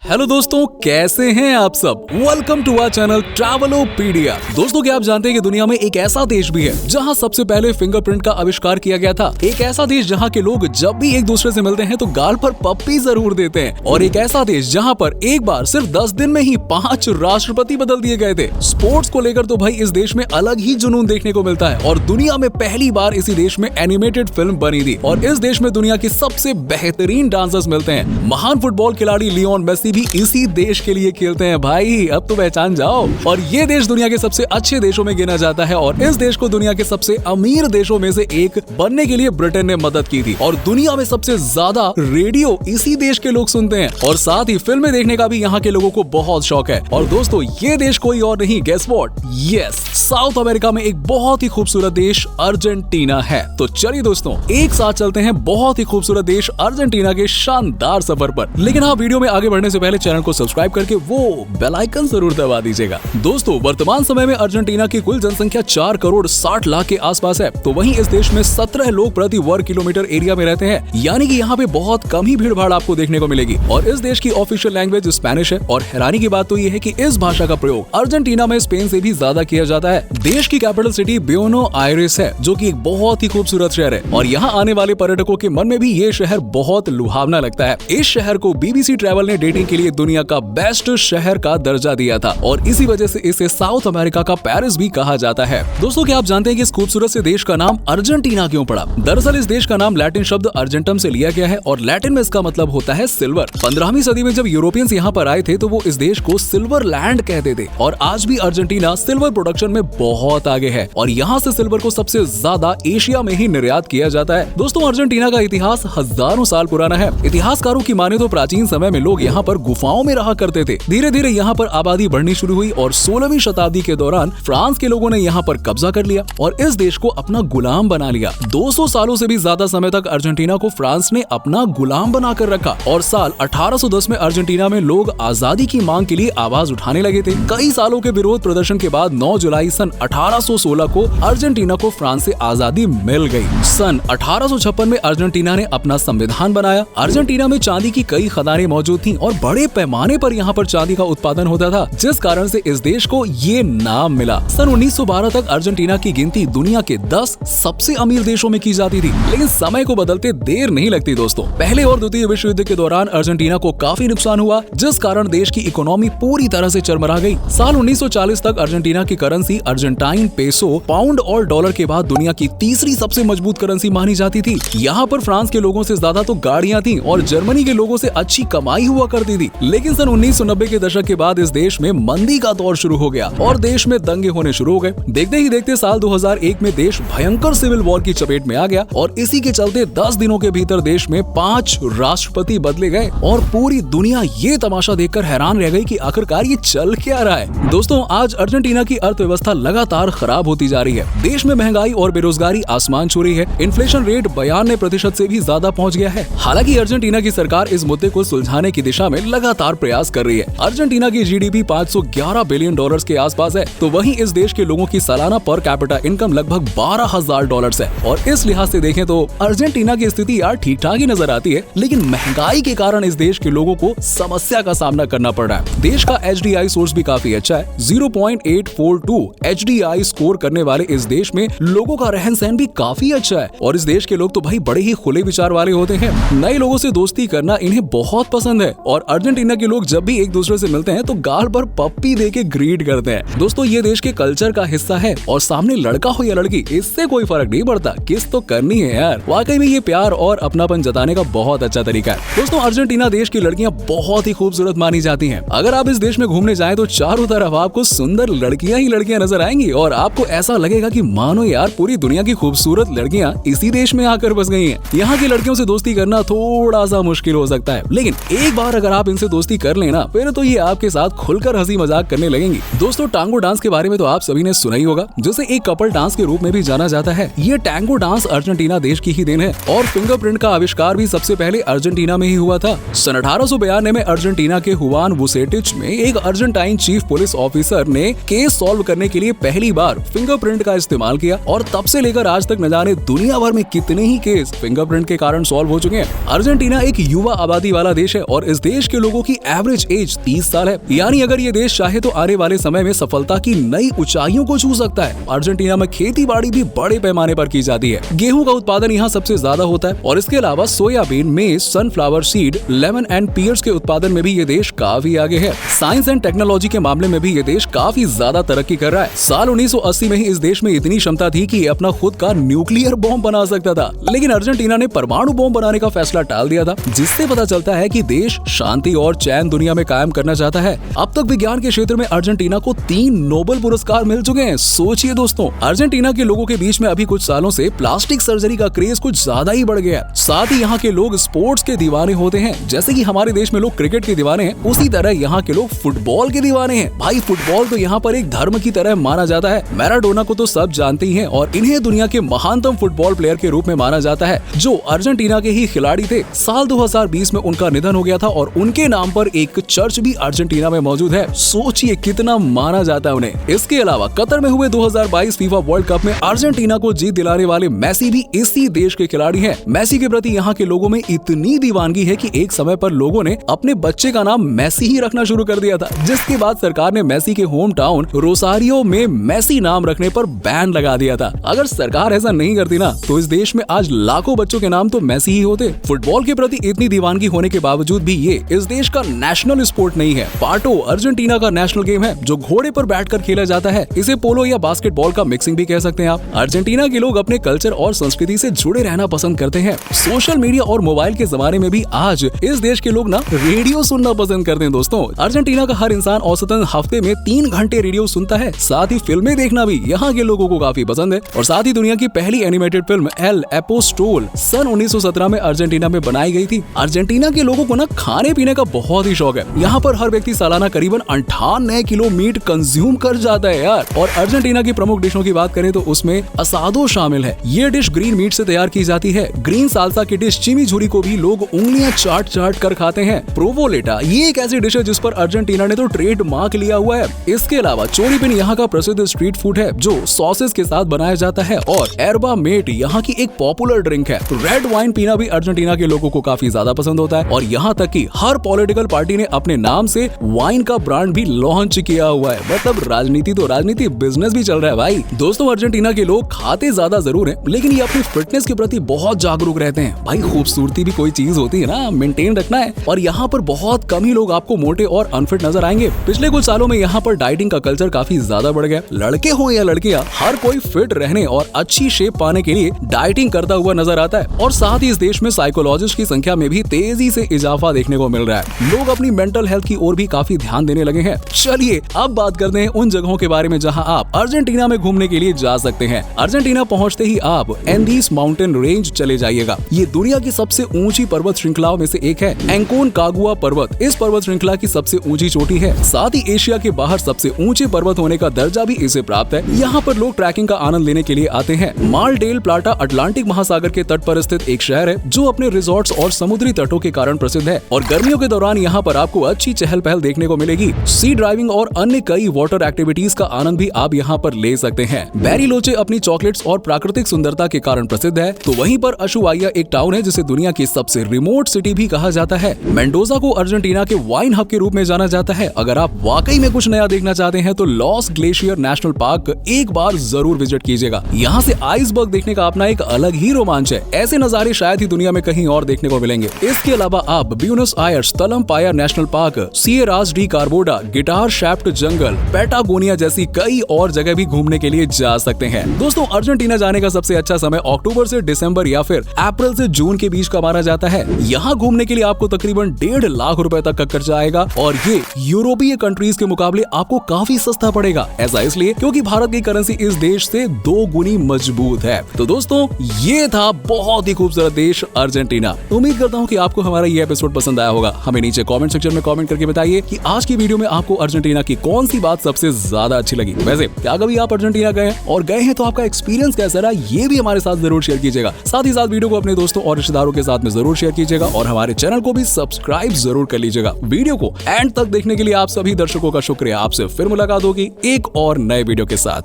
Hello दोस्तों, कैसे हैं आप सब। Welcome to our channel Travelopedia. दोस्तों, क्या आप जानते हैं कि दुनिया में एक ऐसा देश भी है जहां सबसे पहले फिंगरप्रिंट का आविष्कार किया गया था। एक ऐसा देश जहां के लोग जब भी एक दूसरे से मिलते हैं तो गाल पर पप्पी जरूर देते हैं। और एक ऐसा देश जहां पर एक बार सिर्फ 10 दिन में ही 5 राष्ट्रपति बदल दिए गए थे। स्पोर्ट्स को लेकर तो भाई इस देश में अलग ही जुनून देखने को मिलता है और दुनिया में पहली बार इसी देश में एनिमेटेड फिल्म बनी थी। और इस देश में दुनिया के सबसे बेहतरीन डांसर्स मिलते हैं। महान फुटबॉल खिलाड़ी लियोन मेसी भी इसी देश के लिए खेलते हैं। भाई अब तो पहचान जाओ। और ये देश दुनिया के सबसे अच्छे देशों में गिना जाता है और इस देश को दुनिया के सबसे अमीर देशों में से एक बनने के लिए ब्रिटेन ने मदद की थी। और दुनिया में सबसे ज्यादा रेडियो इसी देश के लोग सुनते हैं और साथ ही फिल्में देखने का भी यहाँ के लोगों को बहुत शौक है। और दोस्तों, ये देश कोई और नहीं, guess what, yes, South America में एक बहुत ही खूबसूरत देश अर्जेंटीना है। तो चलिए दोस्तों, एक साथ चलते हैं बहुत ही खूबसूरत देश अर्जेंटीना के शानदार सफर पर। लेकिन हाँ, वीडियो में आगे बढ़ने से पहले चैनल को सब्सक्राइब करके वो बेल आइकन जरूर दबा दीजिएगा। दोस्तों, वर्तमान समय में अर्जेंटीना की कुल जनसंख्या 4 करोड़ 60 लाख के आसपास है। तो वहीं इस देश में 17 लोग प्रति वर्ग किलोमीटर एरिया में रहते हैं, यानी कि यहाँ पे बहुत कम ही भीड़ भाड़ आपको देखने को मिलेगी। और इस देश की ऑफिशियल लैंग्वेज स्पेनिश है। और हैरानी की बात तो ये है कि इस भाषा का प्रयोग अर्जेंटीना में स्पेन से भी ज्यादा किया जाता है। देश की कैपिटल सिटी ब्यूनो आयरेस है, जो कि एक बहुत ही खूबसूरत शहर है। और यहाँ आने वाले पर्यटकों के मन में भी ये शहर बहुत लुभावना लगता है। इस शहर को BBC ट्रैवल ने डेटिंग के लिए दुनिया का बेस्ट शहर का दर्जा दिया था और इसी वजह से इसे साउथ अमेरिका का पेरिस भी कहा जाता है। दोस्तों, क्या आप जानते हैं कि इस खूबसूरत से देश का नाम अर्जेंटीना क्यों पड़ा? दरअसल इस देश का नाम लैटिन शब्द अर्जेंटम से लिया गया है और लैटिन में इसका मतलब होता है सिल्वर। 15वीं सदी में जब यूरोपियंस यहाँ पर आए थे तो वो इस देश को सिल्वर लैंड कहते थे। और आज भी अर्जेंटीना सिल्वर प्रोडक्शन में बहुत आगे है और यहाँ से सिल्वर को सबसे ज्यादा एशिया में ही निर्यात किया जाता है। दोस्तों, अर्जेंटीना का इतिहास हजारों साल पुराना है। इतिहासकारों की माने तो प्राचीन समय में लोग यहाँ पर गुफाओं में रहा करते थे। धीरे धीरे यहाँ पर आबादी बढ़नी शुरू हुई और 16वीं शताब्दी के दौरान फ्रांस के लोगों ने यहाँ पर कब्जा कर लिया और इस देश को अपना गुलाम बना लिया। 200 सालों से भी ज्यादा समय तक अर्जेंटीना को फ्रांस ने अपना गुलाम बनाकर रखा और साल 1810 में अर्जेंटीना में लोग आजादी की मांग के लिए आवाज उठाने लगे थे। कई सालों के विरोध प्रदर्शन के बाद 9 जुलाई सन 1816 को अर्जेंटीना को फ्रांस से आजादी मिल गई। सन 1856 में अर्जेंटीना ने अपना संविधान बनाया। अर्जेंटीना में चांदी की कई खदानें मौजूद थी और बड़े पैमाने पर यहाँ पर चांदी का उत्पादन होता था, जिस कारण से इस देश को ये नाम मिला। सन 1912 तक अर्जेंटीना की गिनती दुनिया के 10 सबसे अमीर देशों में की जाती थी। लेकिन समय को बदलते देर नहीं लगती दोस्तों। पहले और द्वितीय विश्व युद्ध के दौरान अर्जेंटीना को काफी नुकसान हुआ, जिस कारण देश की इकोनॉमी पूरी तरह से चरमरा गई। साल 1940 तक अर्जेंटीना की करेंसी अर्जेंटाइन पेसो, पाउंड और डॉलर के बाद दुनिया की तीसरी सबसे मजबूत करेंसी मानी जाती थी। यहाँ पर फ्रांस के लोगों से ज्यादा तो गाड़ियाँ थी और जर्मनी के लोगों से अच्छी कमाई हुआ करती थी। लेकिन सन 1990 के दशक के बाद इस देश में मंदी का दौर शुरू हो गया और देश में दंगे होने शुरू हो गए। देखते ही देखते साल 2001 में देश भयंकर सिविल वॉर की चपेट में आ गया और इसी के चलते 10 दिनों के भीतर देश में 5 राष्ट्रपति बदले गए और पूरी दुनिया ये तमाशा देखकर हैरान रह गई कि आखिरकार ये चल क्या रहा है। दोस्तों, आज अर्जेंटीना की अर्थव्यवस्था लगातार खराब होती जा रही है। देश में महंगाई और बेरोजगारी आसमान छू रही है। इन्फ्लेशन रेट 92% से भी ज्यादा पहुँच गया है। हालांकि अर्जेंटीना की सरकार इस मुद्दे को सुलझाने की दिशा में लगातार प्रयास कर रही है। अर्जेंटीना की GDP 511 बिलियन डॉलर्स के आसपास है, तो वहीं इस देश के लोगों की सालाना पर कैपिटा इनकम लगभग $12,000 है। और इस लिहाज से देखें तो अर्जेंटीना की स्थिति यार ठीक ठाक ही नजर आती है, लेकिन महंगाई के कारण इस देश के लोगों को समस्या का सामना करना पड़ रहा है। देश का HDI सोर्स भी काफी अच्छा है। 0.842 HDI स्कोर करने वाले इस देश में लोगों का रहन सहन भी काफी अच्छा है और इस देश के लोग तो भाई बड़े ही खुले विचार वाले होते हैं। नए लोगों से दोस्ती करना इन्हें बहुत पसंद है और अर्जेंटीना के लोग जब भी एक दूसरे से मिलते हैं तो गाल पर पप्पी देके ग्रीट करते हैं। दोस्तों, ये देश के कल्चर का हिस्सा है और सामने लड़का हो या लड़की, इससे कोई फर्क नहीं पड़ता, किस तो करनी है यार। वाकई में ये प्यार और अपनापन जताने का बहुत अच्छा तरीका है। दोस्तों, अर्जेंटीना देश की लड़कियां बहुत ही खूबसूरत मानी जाती हैं। अगर आप इस देश में घूमने जाएं तो चारों तरफ आपको सुंदर लड़कियां ही लड़कियां नजर आएंगी और आपको ऐसा लगेगा कि मानो यार पूरी दुनिया की खूबसूरत लड़कियां इसी देश में आकर बस गई हैं। यहाँ की लड़कियों से दोस्ती करना थोड़ा सा मुश्किल हो सकता है, लेकिन एक बार अगर आप इनसे दोस्ती कर लेना फिर तो ये आपके साथ खुलकर हंसी मजाक करने लगेंगी। दोस्तों, टांगो डांस के बारे में तो आप सभी ने सुना ही होगा, जिसे एक कपल डांस के रूप में भी जाना जाता है। ये टैंगो डांस अर्जेंटीना देश की ही देन है और फिंगरप्रिंट का आविष्कार भी सबसे पहले अर्जेंटीना में ही हुआ था। सन 1892 में अर्जेंटीना के हुआन वुसेटिच में एक अर्जेंटाइन चीफ पुलिस ऑफिसर ने केस सॉल्व करने के लिए पहली बार फिंगरप्रिंट का इस्तेमाल किया और तब से लेकर आज तक न जाने दुनिया भर में कितने ही केस फिंगरप्रिंट के कारण सॉल्व हो चुके हैं। अर्जेंटीना एक युवा आबादी वाला देश है और इस देश के लोगों की एवरेज एज 30 साल है। यानी अगर ये देश चाहे तो आने वाले समय में सफलता की नई ऊंचाइयों को छू सकता है। अर्जेंटीना में खेती बाड़ी भी बड़े पैमाने पर की जाती है। गेहूं का उत्पादन यहाँ सबसे ज्यादा होता है और इसके अलावा soyabean, maize, sunflower seed, lemon and pears के उत्पादन में भी ये देश काफी आगे है। साइंस एंड टेक्नोलॉजी के मामले में भी ये देश काफी ज्यादा तरक्की कर रहा है। साल 1980 में ही इस देश में इतनी क्षमता थी कि ये अपना खुद का न्यूक्लियर बॉम्ब बना सकता था, लेकिन अर्जेंटीना ने परमाणु बॉम्ब बनाने का फैसला टाल दिया था, जिससे पता चलता है कि देश शांति और चैन दुनिया में कायम करना चाहता है। अब तक विज्ञान के क्षेत्र में अर्जेंटीना को 3 नोबेल पुरस्कार मिल चुके हैं। सोचिए दोस्तों, अर्जेंटीना के लोगों के बीच में अभी कुछ सालों से प्लास्टिक सर्जरी का क्रेज कुछ ज्यादा ही बढ़ गया है। साथ ही यहाँ के लोग स्पोर्ट्स के दीवाने होते हैं। जैसे कि हमारे देश में लोग क्रिकेट के दीवाने हैं, उसी तरह यहाँ के लोग फुटबॉल के दीवाने हैं। भाई फुटबॉल तो यहाँ पर एक धर्म की तरह माना जाता है। मैराडोना को तो सब जानते ही हैं और इन्हें दुनिया के महानतम फुटबॉल प्लेयर के रूप में माना जाता है, जो अर्जेंटीना के ही खिलाड़ी थे। साल 2020 में उनका निधन हो गया था और उनके नाम पर एक चर्च भी अर्जेंटीना में मौजूद है। सोचिए कितना माना जाता है उन्हें। इसके अलावा कतर में हुए 2022 फीफा वर्ल्ड कप में अर्जेंटीना को जीत दिलाने वाले मेसी भी इसी देश के खिलाड़ी हैं। मेसी के प्रति यहाँ के लोगों में इतनी दीवानगी है कि एक समय पर लोगों ने अपने बच्चे का नाम मेसी ही रखना शुरू कर दिया था, जिसके बाद सरकार ने मेसी के होम टाउन रोसारियो में मेसी नाम रखने पर बैन लगा दिया था। अगर सरकार ऐसा नहीं करती ना तो इस देश में आज लाखों बच्चों के नाम तो मेसी ही होते। फुटबॉल के प्रति इतनी दीवानगी होने के बावजूद भी ये इस देश का नेशनल स्पोर्ट नहीं है। पाटो अर्जेंटीना का नेशनल गेम है, जो घोड़े पर बैठकर खेला जाता है। इसे पोलो या बास्केटबॉल का मिक्सिंग भी कह सकते हैं आप। अर्जेंटीना के लोग अपने कल्चर और संस्कृति से जुड़े रहना पसंद करते हैं। सोशल मीडिया और मोबाइल के जमाने में भी आज इस देश के लोग ना रेडियो सुनना पसंद करते हैं। दोस्तों, अर्जेंटीना का हर इंसान औसतन हफ्ते में 3 घंटे रेडियो सुनता है। साथ ही फिल्में देखना भी यहाँ के लोगों को काफी पसंद है। और साथ ही दुनिया की पहली एनिमेटेड फिल्म एल एपोस्टोल सन 1917 में अर्जेंटीना में बनाई गई थी। अर्जेंटीना के लोगों को ना खाने पीने का बहुत ही शौक है। यहाँ पर हर व्यक्ति सालाना करीबन 98 किलो मीट कंज्यूम कर जाता है यार। और अर्जेंटीना की प्रमुख डिशों की बात करें तो उसमें असादो शामिल है। ये डिश ग्रीन मीट से तैयार की जाती है। ग्रीन सालसा की डिश चिमीझुरी को भी लोग उंगलियां चाट चाट कर खाते हैं। प्रोवोलेटा ये एक ऐसी डिश है जिस पर अर्जेंटीना ने तो ट्रेड मार्क लिया हुआ है। इसके अलावा चोरीपिन यहाँ का प्रसिद्ध स्ट्रीट फूड है, जो सॉसेस के साथ बनाया जाता है। और एरबा मेट यहाँ की एक पॉपुलर ड्रिंक है। रेड वाइन पीना भी अर्जेंटीना के लोगों को काफी ज्यादा पसंद होता है। और यहाँ तक कि हर पॉलिटिकल पार्टी ने अपने नाम से वाइन का ब्रांड भी लॉन्च किया हुआ है। मतलब राजनीति तो राजनीति, बिजनेस भी चल रहा है भाई। दोस्तों, अर्जेंटीना के लोग खाते ज्यादा जरूर है, लेकिन ये अपनी फिटनेस के प्रति बहुत जागरूक रहते हैं। भाई खूबसूरती भी कोई चीज होती है ना, मेंटेन रखना है। और यहाँ पर बहुत कम ही लोग आपको मोटे और अनफिट नजर आएंगे। पिछले कुछ सालों में यहाँ पर डाइटिंग का कल्चर काफी ज्यादा बढ़ गया। लड़के हो या लड़कियां, हर कोई फिट रहने और अच्छी शेप पाने के लिए डाइटिंग करता हुआ नजर आता है। और साथ ही इस देश में साइकोलॉजिस्ट की संख्या में भी तेजी से इजाफा देखने को मिल रहा है। लोग अपनी मेंटल हेल्थ की ओर भी काफी ध्यान देने लगे हैं। चलिए अब बात करते हैं उन जगहों के बारे में जहां आप अर्जेंटीना में घूमने के लिए जा सकते हैं। अर्जेंटीना पहुंचते ही आप एंडीज माउंटेन रेंज चले जाइएगा। ये दुनिया की सबसे ऊंची पर्वत श्रृंखलाओं में से एक है। एंकोनकागुआ पर्वत इस पर्वत श्रृंखला की सबसे ऊंची चोटी है। साथ ही एशिया के बाहर सबसे ऊंचे पर्वत होने का दर्जा भी इसे प्राप्त है। यहाँ पर लोग ट्रैकिंग का आनंद लेने के लिए आते हैं। माल डेल प्लाटा अटलांटिक महासागर के तट पर स्थित एक शहर है, जो अपने रिजॉर्ट्स और समुद्री तटों के कारण प्रसिद्ध है। और गर्मियों के दौरान यहाँ पर आपको अच्छी चहल पहल देखने को मिलेगी। सी ड्राइविंग और अन्य कई वाटर एक्टिविटीज का आनंद भी आप यहाँ पर ले सकते हैं। बैरिलोचे अपनी चॉकलेट्स और प्राकृतिक सुंदरता के कारण प्रसिद्ध है। तो वहीं पर अशुआइया एक टाउन है जिसे दुनिया की सबसे रिमोट सिटी भी कहा जाता है। मेंडोजा को अर्जेंटीना के वाइन हब के रूप में जाना जाता है। अगर आप वाकई में कुछ नया देखना चाहते हैं तो लॉस ग्लेशियर नेशनल पार्क एक बार जरूर विजिट कीजिएगा। यहाँ से आइसबर्ग देखने का अपना एक अलग ही रोमांच है। ऐसे नजारे शायद ही दुनिया में कहीं और देखने को मिलेंगे। इसके अलावा आप Buenos Aires, Talampaya national park, Sierras de Cordoba, guitar shaped जंगल, पैटागोनिया जैसी कई और जगह भी घूमने के लिए जा सकते हैं। दोस्तों, अर्जेंटीना जाने का सबसे अच्छा समय अक्टूबर से दिसंबर या फिर अप्रैल से जून के बीच का माना जाता है। यहाँ घूमने के लिए आपको तकरीबन 1.5 लाख रुपए तक का खर्चा आएगा और ये यूरोपीय कंट्रीज के मुकाबले आपको काफी सस्ता पड़ेगा। ऐसा इसलिए क्योंकि भारत की करेंसी इस देश से 2 गुनी मजबूत है। तो दोस्तों, ये था बहुत ही खूबसूरत देश अर्जेंटीना। उम्मीद करता हूँ कि आपको हमारा ये एपिसोड पसंद आया होगा। हमें नीचे कमेंट सेक्शन में कमेंट करके बताइए कि आज की वीडियो में आपको अर्जेंटीना की कौन सी बात सबसे ज्यादा अच्छी लगी। वैसे क्या कभी आप अर्जेंटीना गए और गए हैं तो आपका एक्सपीरियंस कैसा रहा, ये भी हमारे साथ जरूर शेयर कीजिएगा। साथ ही साथ वीडियो को अपने दोस्तों और रिश्तेदारों के साथ में जरूर शेयर कीजिएगा और हमारे चैनल को भी सब्सक्राइब जरूर कर लीजिएगा। वीडियो को एंड तक देखने के लिए आप सभी दर्शकों का शुक्रिया। आपसे फिर मुलाकात होगी एक और नए वीडियो के साथ।